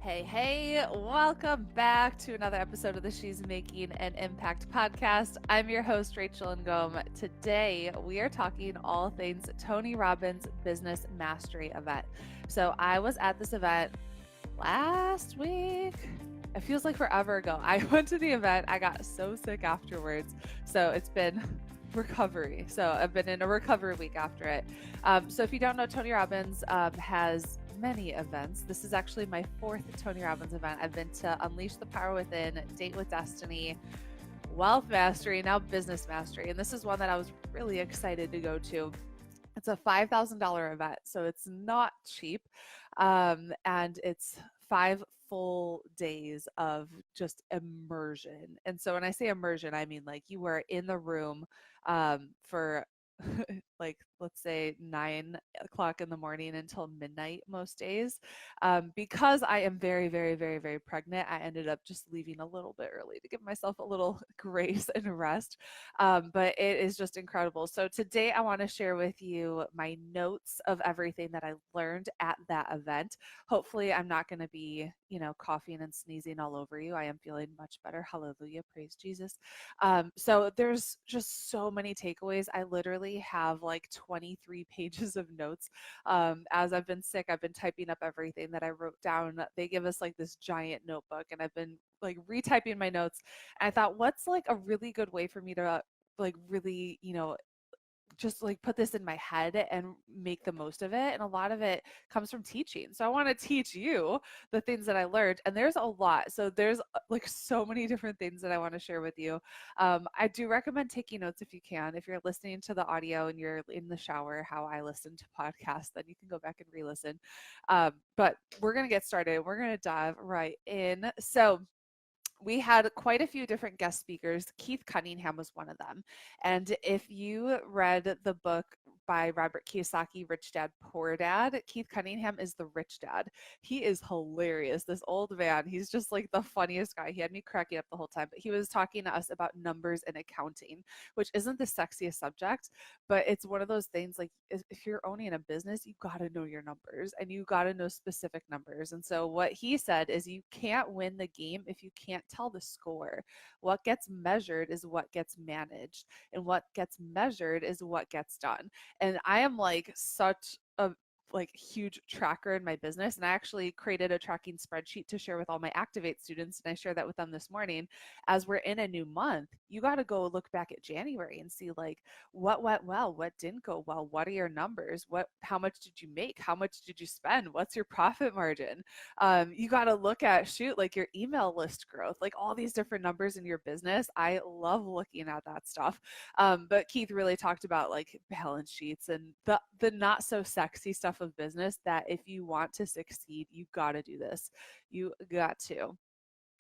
Hey, welcome back to another episode of the She's Making an Impact podcast. I'm your host, Rachel Ngom. Today, we are talking all things Tony Robbins Business Mastery event. So, I was at this event last week. It feels like forever ago. I went to the event. I got so sick afterwards. So, it's been recovery. So, I've been in a recovery week after it. So, if you don't know, Tony Robbins has many events. This is actually my fourth Tony Robbins event. I've been to Unleash the Power Within, Date with Destiny, Wealth Mastery, now Business Mastery. And this is one that I was really excited to go to. It's a $5,000 event, so it's not cheap. And it's 5 full days of just immersion. And so when I say immersion, I mean like you were in the room for like let's say 9 o'clock in the morning until midnight most days. Because I am very, very, very, very pregnant, I ended up just leaving a little bit early to give myself a little grace and rest. But it is just incredible. So today I want to share with you my notes of everything that I learned at that event. Hopefully I'm not going to be, coughing and sneezing all over you. I am feeling much better. Hallelujah. Praise Jesus. So there's just so many takeaways. I literally have like 23 pages of notes. As I've been sick, I've been typing up everything that I wrote down. They give us like this giant notebook, and I've been like retyping my notes. And I thought, what's like a really good way for me to like really, just like put this in my head and make the most of it. And a lot of it comes from teaching. So I want to teach you the things that I learned. And there's a lot. So there's like so many different things that I want to share with you. I do recommend taking notes if you can. If you're listening to the audio and you're in the shower, how I listen to podcasts, then you can go back and re-listen. But we're going to get started. We're going to dive right in. So we had quite a few different guest speakers. Keith Cunningham was one of them. And if you read the book by Robert Kiyosaki, Rich Dad, Poor Dad, Keith Cunningham is the rich dad. He is hilarious. This old man, he's just like the funniest guy. He had me cracking up the whole time. But he was talking to us about numbers and accounting, which isn't the sexiest subject, but it's one of those things like if you're owning a business, you got to know your numbers and you got to know specific numbers. And so what he said is you can't win the game if you can't tell the score. What gets measured is what gets managed, and what gets measured is what gets done. And I am like such a like huge tracker in my business, and I actually created a tracking spreadsheet to share with all my Activate students, and I shared that with them this morning. As we're in a new month, you got to go look back at January and see like what went well, what didn't go well, what are your numbers, how much did you make, how much did you spend, what's your profit margin. You got to look at like your email list growth, like all these different numbers in your business. I love looking at that stuff. But Keith really talked about like balance sheets and the not so sexy stuff of business, that if you want to succeed, you got to do this. You got to.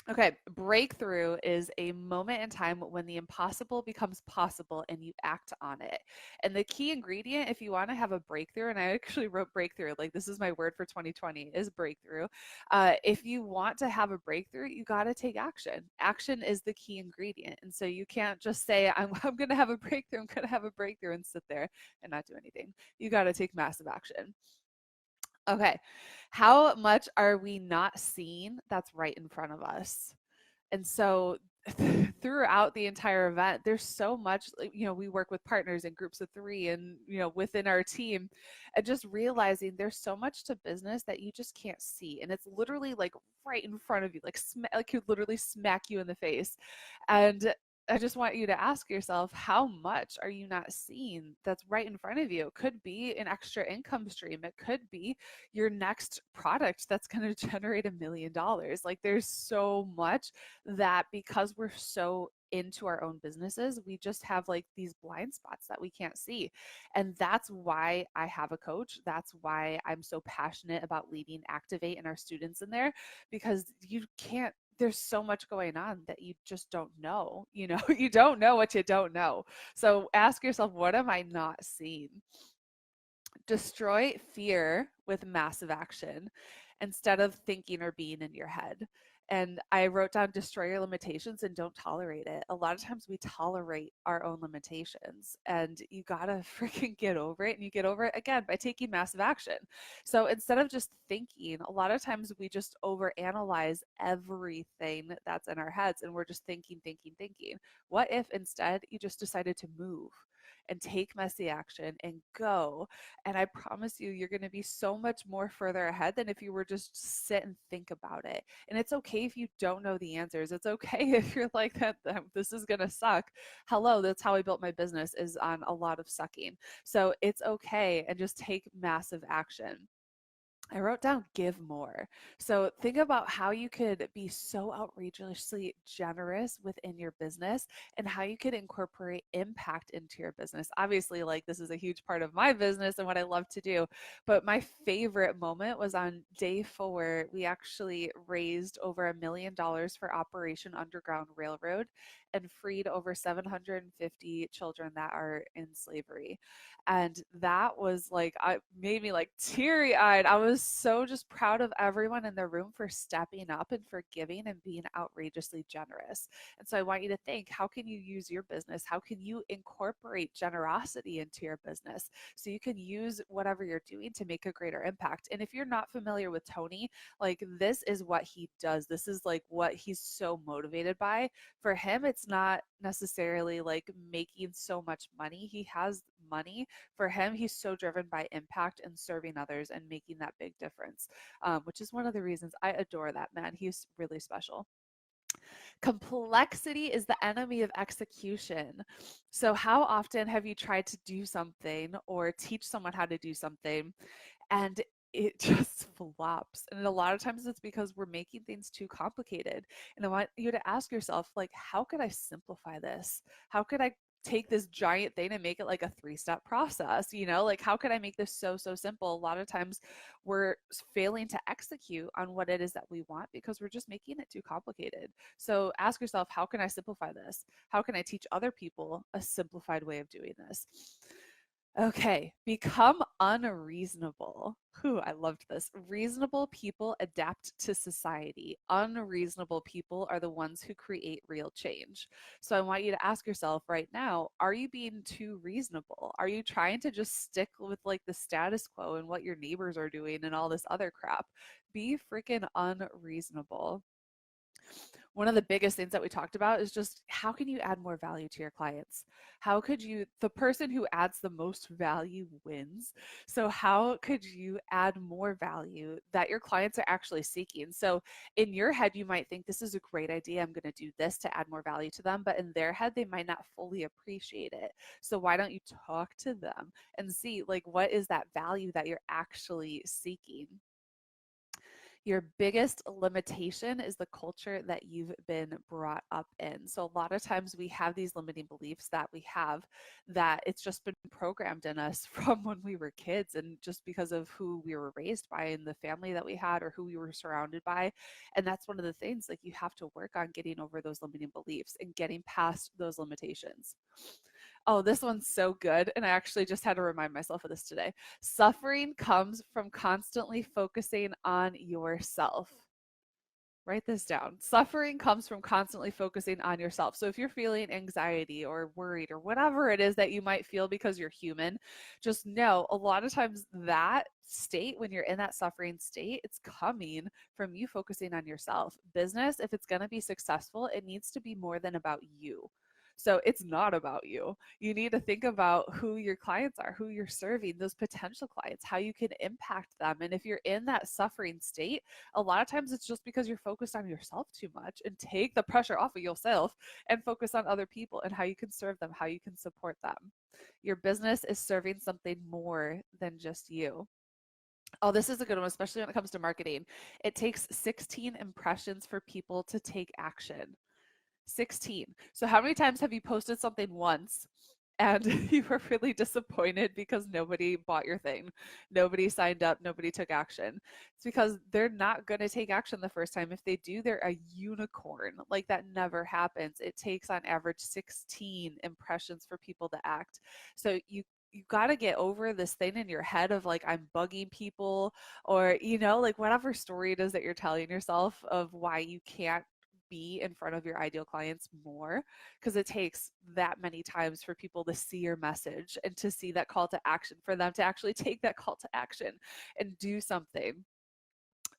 Okay, breakthrough is a moment in time when the impossible becomes possible and you act on it. And the key ingredient, if you want to have a breakthrough, and I actually wrote breakthrough, like this is my word for 2020, is breakthrough. If you want to have a breakthrough, you got to take action. Action is the key ingredient. And so you can't just say, I'm going to have a breakthrough, I'm going to have a breakthrough and sit there and not do anything. You got to take massive action. Okay. How much are we not seeing that's right in front of us? And so throughout the entire event, there's so much, we work with partners in groups of 3 and, within our team, and just realizing there's so much to business that you just can't see. And it's literally like right in front of you, like could literally smack you in the face. And I just want you to ask yourself, how much are you not seeing that's right in front of you? It could be an extra income stream. It could be your next product that's going to generate $1 million. Like there's so much that because we're so into our own businesses, we just have like these blind spots that we can't see. And that's why I have a coach. That's why I'm so passionate about leading Activate and our students in there, because there's so much going on that you just don't know. You don't know what you don't know. So ask yourself, what am I not seeing? Destroy fear with massive action instead of thinking or being in your head. And I wrote down destroy your limitations and don't tolerate it. A lot of times we tolerate our own limitations, and you gotta freaking get over it. And you get over it again by taking massive action. So instead of just thinking, a lot of times we just overanalyze everything that's in our heads and we're just thinking, thinking, thinking. What if instead you just decided to move and take messy action and go? And I promise you, you're going to be so much more further ahead than if you were just sit and think about it. And it's okay if you don't know the answers. It's okay if you're like that this is going to suck. Hello, that's how I built my business, is on a lot of sucking. So it's okay, and just take massive action. I wrote down give more. So think about how you could be so outrageously generous within your business and how you could incorporate impact into your business. Obviously, like this is a huge part of my business and what I love to do. But my favorite moment was on day 4. We actually raised over $1 million for Operation Underground Railroad and freed over 750 children that are in slavery. And that was like, I made me like teary eyed. I was so just proud of everyone in the room for stepping up and for giving and being outrageously generous. And so I want you to think, how can you use your business? How can you incorporate generosity into your business so you can use whatever you're doing to make a greater impact? And if you're not familiar with Tony, like this is what he does. This is like what he's so motivated by. For him, it's not necessarily like making so much money. He has money. For him, he's so driven by impact and serving others and making that big difference, which is one of the reasons I adore that man. He's really special. Complexity is the enemy of execution. So, how often have you tried to do something or teach someone how to do something and it just flops? And a lot of times it's because we're making things too complicated. And I want you to ask yourself, like, how could I simplify this? How could I take this giant thing and make it like a 3-step process? Like how could I make this so simple? A lot of times we're failing to execute on what it is that we want because we're just making it too complicated. So ask yourself, how can I simplify this? How can I teach other people a simplified way of doing this? Okay, become unreasonable. I loved this. Reasonable people adapt to society. Unreasonable people are the ones who create real change. So I want you to ask yourself right now, are you being too reasonable? Are you trying to just stick with like the status quo and what your neighbors are doing and all this other crap? Be freaking unreasonable. One of the biggest things that we talked about is just how can you add more value to your clients? How could you, the person who adds the most value wins. So, how could you add more value that your clients are actually seeking? So, in your head, you might think this is a great idea. I'm going to do this to add more value to them. But in their head, they might not fully appreciate it. So, why don't you talk to them and see, like, what is that value that you're actually seeking? Your biggest limitation is the culture that you've been brought up in. So, a lot of times we have these limiting beliefs that we have that it's just been programmed in us from when we were kids and just because of who we were raised by and the family that we had or who we were surrounded by. And that's one of the things, like, you have to work on getting over those limiting beliefs and getting past those limitations. Oh, this one's so good. And I actually just had to remind myself of this today. Suffering comes from constantly focusing on yourself. Write this down. Suffering comes from constantly focusing on yourself. So if you're feeling anxiety or worried or whatever it is that you might feel because you're human, just know a lot of times that state, when you're in that suffering state, it's coming from you focusing on yourself. Business, if it's going to be successful, it needs to be more than about you. So it's not about you. You need to think about who your clients are, who you're serving, those potential clients, how you can impact them. And if you're in that suffering state, a lot of times it's just because you're focused on yourself too much, and take the pressure off of yourself and focus on other people and how you can serve them, how you can support them. Your business is serving something more than just you. Oh, this is a good one, especially when it comes to marketing. It takes 16 impressions for people to take action. 16. So how many times have you posted something once and you were really disappointed because nobody bought your thing? Nobody signed up, nobody took action. It's because they're not going to take action the first time. If they do, they're a unicorn. Like, that never happens. It takes on average 16 impressions for people to act. So you got to get over this thing in your head of like, I'm bugging people, or, like whatever story it is that you're telling yourself of why you can't be in front of your ideal clients more, because it takes that many times for people to see your message and to see that call to action, for them to actually take that call to action and do something.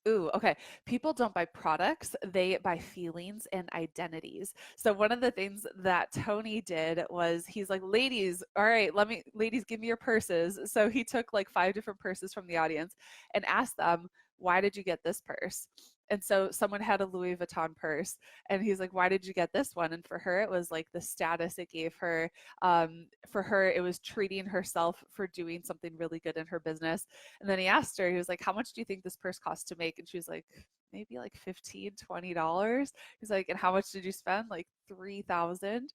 Ooh, okay. People don't buy products, they buy feelings and identities. So one of the things that Tony did was he's like, ladies, all right, ladies, give me your purses. So he took like 5 different purses from the audience and asked them, why did you get this purse? And so someone had a Louis Vuitton purse, and he's like, why did you get this one? And for her, it was like the status it gave her. For her, it was treating herself for doing something really good in her business. And then he asked her, he was like, how much do you think this purse costs to make? And she was like, maybe like $15-$20. He's like, and how much did you spend? Like 3,000,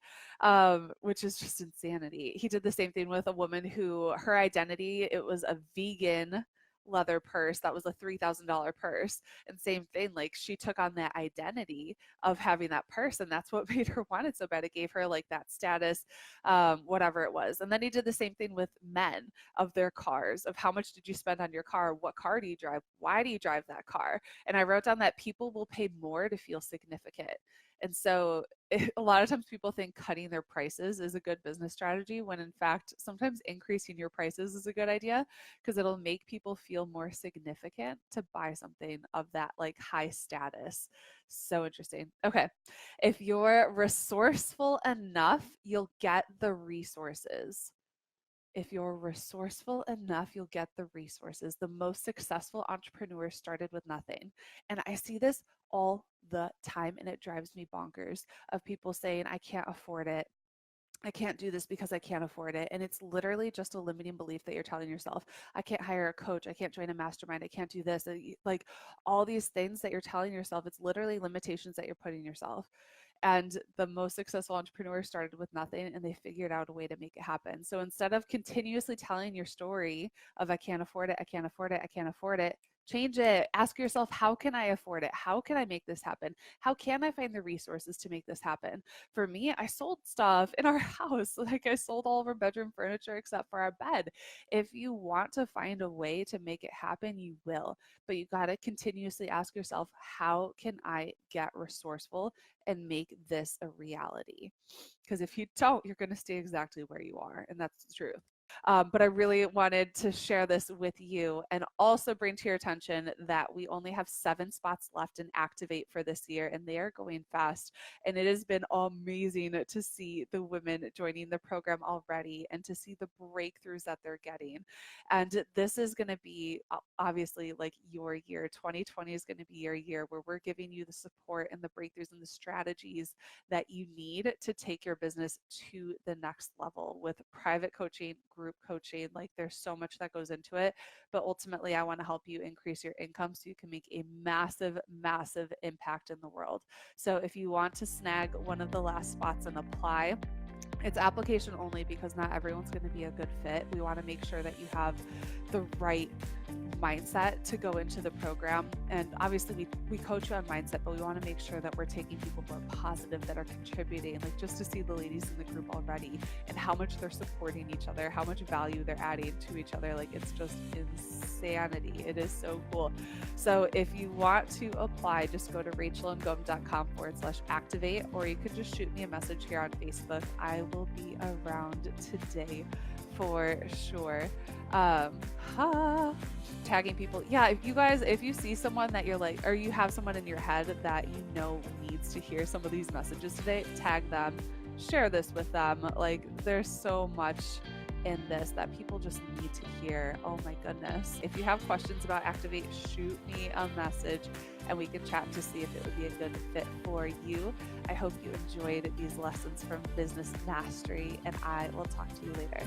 which is just insanity. He did the same thing with a woman who, her identity, it was a vegan leather purse that was a $3,000 purse. And same thing, like she took on that identity of having that purse, and that's what made her want it so bad. It gave her like that status, whatever it was. And then he did the same thing with men, of their cars, of how much did you spend on your car? What car do you drive? Why do you drive that car? And I wrote down that people will pay more to feel significant. And so a lot of times people think cutting their prices is a good business strategy, when in fact, sometimes increasing your prices is a good idea, because it'll make people feel more significant to buy something of that like high status. So interesting. Okay. If you're resourceful enough, you'll get the resources. If you're resourceful enough, you'll get the resources. The most successful entrepreneurs started with nothing. And I see this all the time, and it drives me bonkers, of people saying, I can't afford it. I can't do this because I can't afford it. And it's literally just a limiting belief that you're telling yourself. I can't hire a coach. I can't join a mastermind. I can't do this. Like all these things that you're telling yourself, it's literally limitations that you're putting yourself. And the most successful entrepreneurs started with nothing, and they figured out a way to make it happen. So instead of continuously telling your story of I can't afford it, I can't afford it, I can't afford it, change it. Ask yourself, how can I afford it? How can I make this happen? How can I find the resources to make this happen? For me, I sold stuff in our house. Like I sold all of our bedroom furniture except for our bed. If you want to find a way to make it happen, you will. But you got to continuously ask yourself, how can I get resourceful and make this a reality? Because if you don't, you're going to stay exactly where you are. And that's the truth. But I really wanted to share this with you, and also bring to your attention that we only have 7 spots left in Activate for this year, and they are going fast. And it has been amazing to see the women joining the program already, and to see the breakthroughs that they're getting. And this is going to be obviously like your year. 2020 is going to be your year where we're giving you the support and the breakthroughs and the strategies that you need to take your business to the next level, with private coaching, group coaching. Like there's so much that goes into it, but ultimately I want to help you increase your income so you can make a massive, massive impact in the world. So if you want to snag one of the last spots and apply, it's application only, because not everyone's going to be a good fit. We want to make sure that you have the right mindset to go into the program. And obviously we coach you on mindset, but we want to make sure that we're taking people who are positive, that are contributing, like just to see the ladies in the group already and how much they're supporting each other, how much value they're adding to each other. Like it's just insanity. It is so cool. So if you want to apply, just go to rachelandgom.com/activate, or you could just shoot me a message here on Facebook. I will be around today for sure. Tagging people. Yeah, if you see someone that you're like, or you have someone in your head that you know needs to hear some of these messages today, tag them, share this with them. Like there's so much in this that people just need to hear. Oh my goodness. If you have questions about Activate, shoot me a message and we can chat to see if it would be a good fit for you. I hope you enjoyed these lessons from Business Mastery, and I will talk to you later.